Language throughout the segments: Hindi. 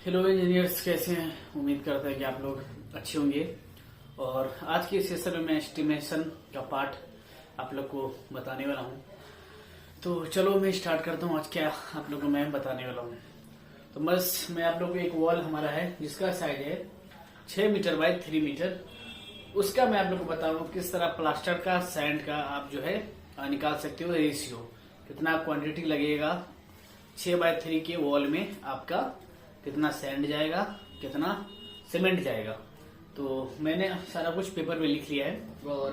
हेलो इंजीनियर्स, कैसे हैं? उम्मीद करता है कि आप लोग अच्छे होंगे। और आज के सेशन में मैं एस्टिमेशन का पार्ट आप लोग को बताने वाला हूं। तो चलो मैं स्टार्ट करता हूं। आज क्या आप लोग को मैं बताने वाला हूं। तो बस मैं आप लोग को एक वॉल हमारा है जिसका साइज है 6 मीटर बाय 3 मीटर। उसका मैं आप लोग को बताऊंगा किस तरह प्लास्टर का सैंड का आप जो है निकाल सकते हो रेशियो, कितना क्वांटिटी लगेगा 6 बाय 3 के वॉल में, आपका कितना सैंड जाएगा, कितना सीमेंट जाएगा। तो मैंने सारा कुछ पेपर में लिख लिया है और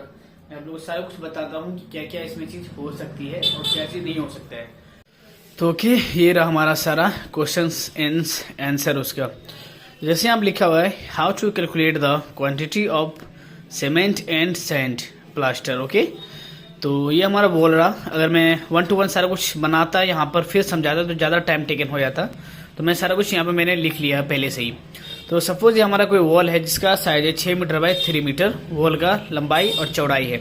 मैं आप लोगों को सारा कुछ बताता हूँ कि क्या क्या इसमें चीज हो सकती है और क्या चीज नहीं हो सकता है। तो ओके, ये रहा हमारा सारा क्वेश्चंस आंसर उसका। जैसे आप लिखा हुआ है how to calculate the quantity of cement and sand plaster. Okay, तो ये हमारा बोल रहा, अगर मैं 1 to 1 सारा कुछ बनाता यहाँ पर फिर समझाता तो ज़्यादा टाइम टेकन हो जाता। तो मैं सारा कुछ यहाँ पे मैंने लिख लिया है पहले से ही। तो सपोज ये हमारा कोई वॉल है जिसका साइज है 6 मीटर बाय 3 मीटर, वॉल का लंबाई और चौड़ाई है।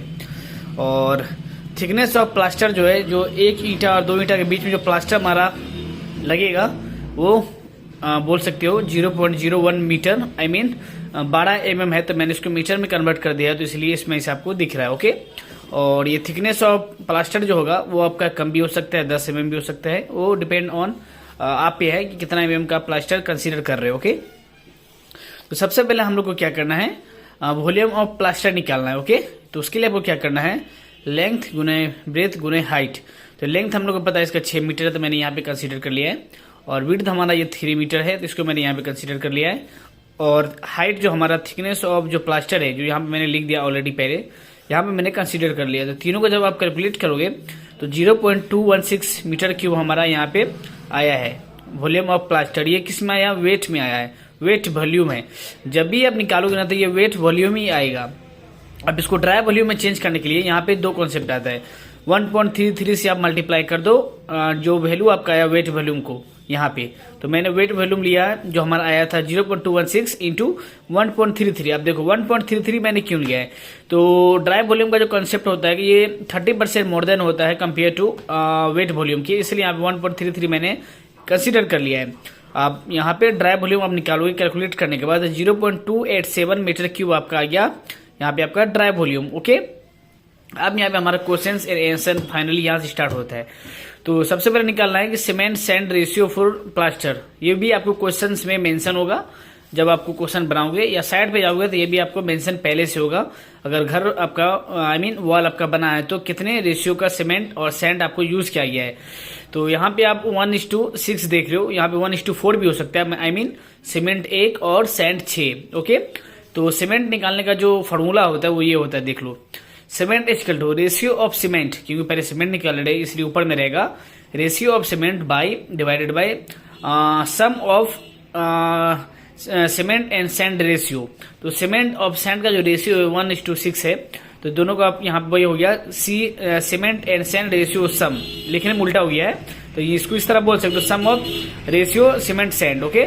और थिकनेस ऑफ प्लास्टर जो है, जो एक ईंटा और 2 ईंटा के बीच में जो प्लास्टर हमारा लगेगा वो बोल सकते हो 0.01 मीटर, आई मीन 12 mm है। तो मैंने इसको मीटर में कन्वर्ट कर दिया, तो इसलिए इसमें से आपको दिख रहा है। ओके, और ये थिकनेस ऑफ प्लास्टर जो होगा वो आपका कम भी हो सकता है, 10 mm भी हो सकता है। वो डिपेंड ऑन आप पे है कि कितना mm का प्लास्टर कंसीडर कर रहे हो। ओके, तो सबसे पहले हम लोग को क्या करना है, वॉल्यूम ऑफ प्लास्टर निकालना है। ओके, तो उसके लिए आपको क्या करना है, लेंथ गुने ब्रेथ गुने हाइट। तो लेंथ हम लोग को पता है इसका 6 मीटर है, तो मैंने यहाँ पे कंसीडर कर लिया है। और विड्थ हमारा ये 3 मीटर है, तो इसको मैंने यहाँ पे कंसीडर कर लिया है। और हाइट जो हमारा थिकनेस ऑफ जो प्लास्टर है, जो यहाँ पे मैंने लिख दिया ऑलरेडी पहले, यहाँ पे मैंने कंसीडर कर लिया। तो तीनों को जब आप कैलकुलेट करोगे तो 0.216 मीटर क्यूब हमारा यहाँ पे आया है वॉल्यूम ऑफ प्लास्टर। ये किस में आया, वेट में आया है, वेट वॉल्यूम है। जब भी आप निकालोगे ना तो ये वेट वॉल्यूम ही आएगा। अब इसको ड्राई वॉल्यूम में चेंज करने के लिए यहाँ पे 2 कॉन्सेप्ट आता है। 1.33 से आप मल्टीप्लाई कर दो जो वैल्यू आपका आया वेट वॉल्यूम को यहाँ पे। तो मैंने वेट वॉल्यूम लिया जो हमारा आया था 0.216 इंटू 1.33। आप देखो 1.33 मैंने क्यों लिया है, तो ड्राई वॉल्यूम का जो कॉन्सेप्ट होता है कि ये 30% मोर देन होता है कंपेयर टू वेट वॉल्यूम की, इसलिए यहाँ पे 1.33 मैंने कंसिडर कर लिया है। आप यहाँ पे ड्राई वॉल्यूम आप निकालोगे कैलकुलेट करने के बाद 0.287 मीटर क्यूब आपका आ गया यहाँ पे आपका ड्राई वॉल्यूम। ओके, अब यहाँ पे हमारा क्वेश्चन एंड आंसर फाइनली यहाँ से स्टार्ट होता है। तो सबसे पहले निकालना है कि cement sand ratio for plaster. ये भी आपको क्वेश्चंस में मेंशन होगा जब आपको क्वेश्चन बनाओगे या साइड पे जाओगे, तो ये भी आपको मेंशन पहले से होगा। अगर घर आपका आई मीन वॉल आपका बना है तो कितने रेशियो का सीमेंट और सैंड आपको यूज किया गया है। तो यहाँ पे आप 1:6 देख रहे हो, यहाँ पे 1:4 भी हो सकता है, आई मीन सीमेंट 1 और सैंड 6। ओके, तो सीमेंट निकालने का जो फॉर्मूला होता है वो ये होता है, देख लो। Cement equal to ratio of cement, क्योंकि पहले सीमेंट निकाल रहे इसलिए ऊपर में रहेगा ratio of cement by divided by sum of cement and sand ratio. तो सीमेंट ऑफ सैंड का जो रेशियो है 1:6 है, तो दोनों का यहाँ पर वही हो गया सीमेंट एंड सैंड रेशियो सम, लिखने में उल्टा हो गया है। तो इसको इस तरह बोल सकते हो, sum of ratio cement sand, okay,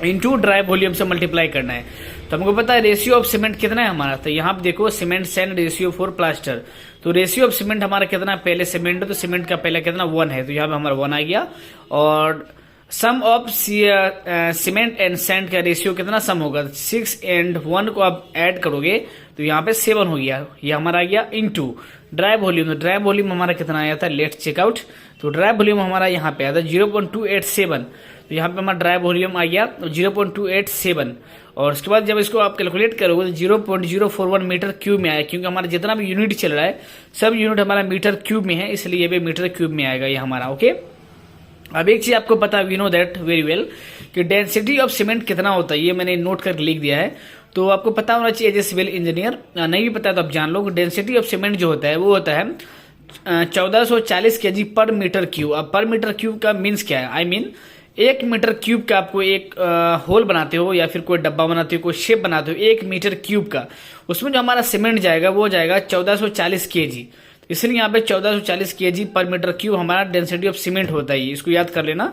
into dry volume से मल्टीप्लाई करना है। तो हमको पता है रेशियो ऑफ सीमेंट कितना है हमारा, तो यहाँ पे देखो cement sand ratio for plaster. तो रेशियो ऑफ सीमेंट हमारा कितना है, पहले सीमेंट है तो सीमेंट का पहले कितना 1 है, तो यहाँ पे हमारा 1 आ गया। और सम ऑफ सीमेंट एंड सैंड का रेशियो कितना सम होगा, 6 एंड 1 को आप ऐड करोगे तो यहाँ पे 7 हो गया, ये हमारा आ गया इनटू ड्राई वॉल्यूम। तो ड्राई वॉल्यूम हमारा कितना आया था, लेट्स चेकआउट। तो ड्राई वॉल्यूम हमारा यहाँ पे आया था 0.287, तो यहाँ पे हमारा ड्राई वॉल्यूम आ गया 0.287। और उसके बाद जब इसको आप कैलकुलेट करोगे तो 0.041 मीटर क्यूब में आया, क्योंकि हमारा जितना भी यूनिट चल रहा है सब यूनिट हमारा मीटर क्यूब में है, इसलिए ये भी मीटर क्यूब में आएगा ये हमारा। ओके, अब एक चीज आपको पता है, we know that very well, कि डेंसिटी ऑफ सीमेंट कितना होता है, ये मैंने नोट करके लिख दिया है। तो आपको पता होना चाहिए एज ए सिविल इंजीनियर, नहीं भी पता तो आप जान लो। डेंसिटी ऑफ सीमेंट जो होता है वो होता है 1440 kg पर मीटर क्यूब। अब पर मीटर क्यूब का मीन्स क्या है, आई मीन 1 मीटर क्यूब का आपको एक होल बनाते हो या फिर कोई डब्बा बनाते हो, कोई शेप बनाते हो 1 मीटर क्यूब का, उसमें जो हमारा सीमेंट जाएगा वो जाएगा 1440 kg। इसलिए यहाँ पे 1440 kg पर मीटर क्यूब हमारा डेंसिटी ऑफ सीमेंट होता है, इसको याद कर लेना।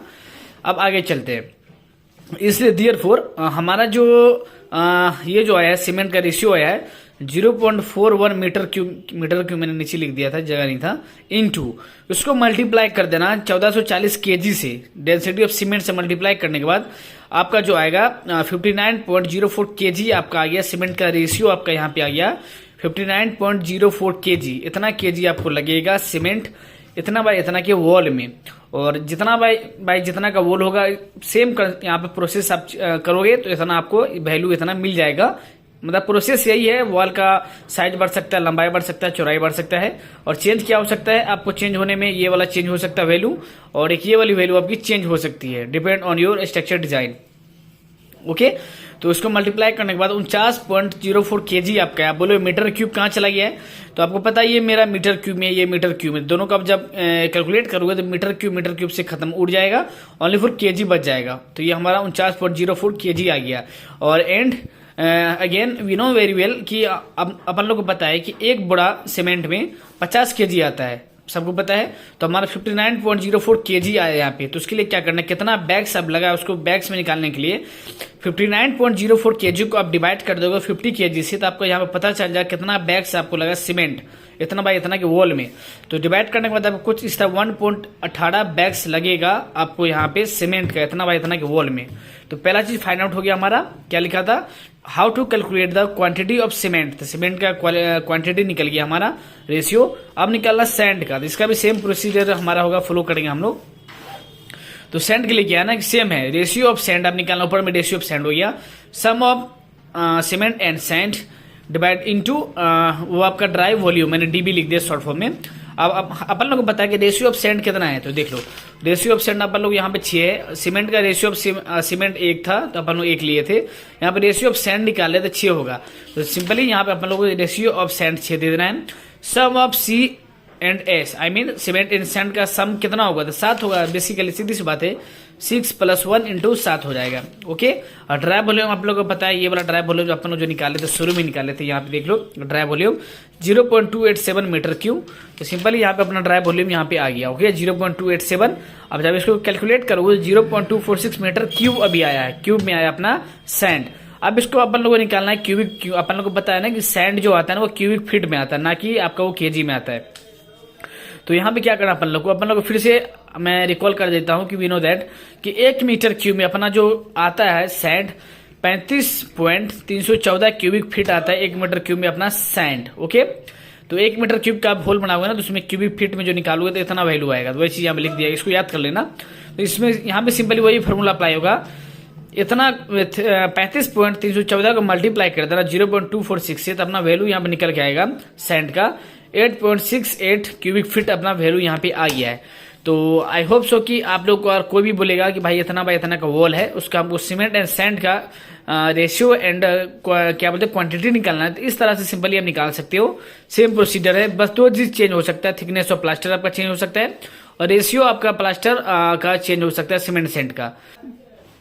अब आगे चलते हैं। इसलिए देयरफॉर हमारा जो ये जो आया है सीमेंट का रेशियो आया है 0.41 मीटर क्यूब मैंने नीचे लिख दिया था, जगह नहीं था, इनटू उसको मल्टीप्लाई कर देना 1440 केजी से, डेंसिटी ऑफ सीमेंट से मल्टीप्लाई करने के बाद आपका जो आएगा 59.04 केजी आपका आ गया। सीमेंट का रेशियो आपका यहाँ पे आ गया 59.04 केजी। इतना केजी आपको लगेगा सीमेंट इतना बाय इतना के वॉल में, और जितना बाय जितना का वॉल होगा सेम यहाँ पे प्रोसेस आप करोगे तो इतना आपको वैल्यू इतना मिल जाएगा। मतलब प्रोसेस यही है, वॉल का साइज बढ़ सकता है, लंबाई बढ़ सकता है, चौड़ाई बढ़ सकता है, और चेंज क्या हो सकता है आपको चेंज होने में, ये वाला चेंज हो सकता है वैल्यू, और एक ये वाली वैल्यू आपकी चेंज हो सकती है, depend on your structure design. Okay, तो इसको मल्टीप्लाई करने के बाद 49.04 केजी आपका है। आप बोलो मीटर क्यूब कहाँ चला गया है, तो आपको पता है ये मेरा मीटर क्यूब में, ये मीटर क्यूब में, दोनों का आप जब कैलकुलेट करोगे तो मीटर क्यूब से खत्म उड़ जाएगा, ओनली फॉर केजी बच जाएगा। तो ये हमारा 49.04 केजी आ गया। और and again we know very well कि अपन लोग को पता है कि एक बोरा सीमेंट में 50 केजी आता है, सबको पता है। तो हमारा 59.04 केजी आया यहाँ पे। तो उसके लिए क्या करना है, कितना बैग्स अब लगा उसको बैग्स में निकालने के लिए 59.04 केजी को आप डिवाइड कर दोगे 50 केजी से, तो आपको यहाँ पे पता चल जाएगा कितना बैग्स आपको लगा सीमेंट इतना बाय इतना के वॉल में। तो डिवाइड करने के बाद आपको कुछ इस तरह 1.18 बैग्स लगेगा आपको यहाँ पे सीमेंट का इतना बाय इतना के वॉल में। तो पहला चीज फाइंड आउट हो गया हमारा, क्या लिखा था, how to calculate the quantity of cement. तो सीमेंट का क्वांटिटी निकल गया हमारा रेशियो। अब निकालना सैंड का, तो इसका भी सेम प्रोसीजर हमारा होगा, फॉलो करेंगे हम लोग। तो सैंड के लिए क्या है ना, सेम है, रेशियो ऑफ सैंड आप निकालना, ऊपर में रेशियो ऑफ सैंड हो गया, sum of cement and sand divide into वो आपका ड्राई वॉल्यूम, मैंने डीबी लिख दिया शॉर्ट फॉर्म में। अब अपन लोग को पता है कि रेशियो ऑफ सैंड कितना है, तो देख लो रेशियो ऑफ सैंड अपन लोग यहाँ पे 6 है, सीमेंट का रेशियो ऑफ सीमेंट 1 था तो अपन लोग 1 लिए थे, यहाँ पे रेशियो ऑफ सैंड निकाले तो 6 होगा। तो सिंपली यहाँ पे अपन लोग को रेशियो ऑफ सैंड 6 दे देना है। Sum of C and S, I mean cement and sand का सम कितना होगा, तो 7 होगा। बेसिकली सीधी सी बात है, 6 + 1 × 7 हो जाएगा। ओके, और ड्राई वॉल्यूम आप लोगों को पता है, ये वाला ड्राई वॉल्यूम जो अपन लोग जो निकाले थे शुरू में निकाले थे, यहाँ पे देख लो ड्राई वॉल्यूम 0.287 मीटर क्यूब। तो सिंपली यहाँ पे अपना ड्राई वॉल्यूम यहाँ पे आ गया। ओके, 0.287। अब जब इसको कैलकुलेट करोगे 0.246 मीटर क्यूब अभी आया है, क्यूब में आया अपना सैंड। अब इसको अपन लोगों को निकालना है क्यूबिक, अपन लोग को पता है ना कि सैंड जो आता है ना वो क्यूबिक फीट में आता है, ना कि आपका वो केजी में आता है। तो यहाँ पे क्या करना अपन लोग को फिर से मैं रिकॉल कर देता हूँ कि वी नो दैट कि 1 मीटर क्यूब में अपना जो आता है सैंड 35.314 क्यूबिक फीट आता है 1 मीटर क्यूब में अपना सैंड। ओके, तो 1 मीटर क्यूब का आप होल बनाओगे ना तो उसमें क्यूबिक फीट में जो निकालोगे तो इतना वैल्यू आएगा। तो वही चीज यहाँ पे लिख दिया, इसको याद कर लेना। तो इसमें यहाँ पे सिंपली वही फॉर्मूला अप्लाई होगा, इतना 35.314 को मल्टीप्लाई कर देना 0.246 से, तो अपना वैल्यू यहाँ पे निकल के आएगा सैंड का 8.68 क्यूबिक फीट अपना वैल्यू यहाँ पे आ गया है। तो आई होप सो कि आप लोग को और कोई भी बोलेगा कि भाई इतना बाय इतना का वॉल है, उसका हमको सीमेंट एंड सैंड का रेशियो एंड क्या बोलते हैं क्वांटिटी निकालना है, तो इस तरह से सिंपली आप निकाल सकते हो। सेम प्रोसीजर है, बस 2 चीज चेंज हो सकता है, थिकनेस ऑफ प्लास्टर आपका चेंज हो सकता है और रेशियो आपका प्लास्टर का चेंज हो सकता है सीमेंट सैंड का।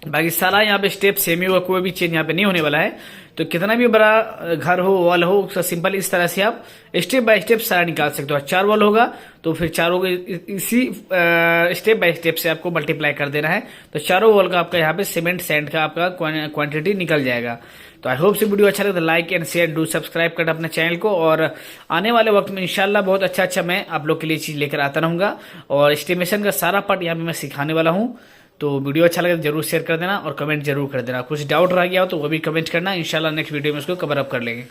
बाकी सारा यहाँ पे स्टेप सेम ही होगा, कोई भी चेंज यहाँ पे नहीं होने वाला है। तो कितना भी बड़ा घर हो, वॉल हो, उसका सिंपल इस तरह से आप स्टेप बाय स्टेप सारा निकाल सकते हो। 4 वॉल होगा तो फिर चारों इसी स्टेप बाय स्टेप से आपको मल्टीप्लाई कर देना है। तो चारों वॉल का आपका यहाँ पे सीमेंट सैंड का आपका क्वांटिटी निकल जाएगा। तो आई होप से वीडियो अच्छा लगे तो like and share, do subscribe करना अपने चैनल को। और आने वाले वक्त में इंशाल्लाह बहुत अच्छा मैं आप लोग के लिए चीज लेकर आता रहूंगा और एस्टिमेशन का सारा पार्ट यहाँ पे मैं सिखाने वाला हूँ। तो वीडियो अच्छा लगे तो जरूर शेयर कर देना और कमेंट जरूर कर देना। कुछ डाउट रह गया हो तो वो भी कमेंट करना, इंशाल्लाह नेक्स्ट वीडियो में उसको कवर अप कर लेंगे।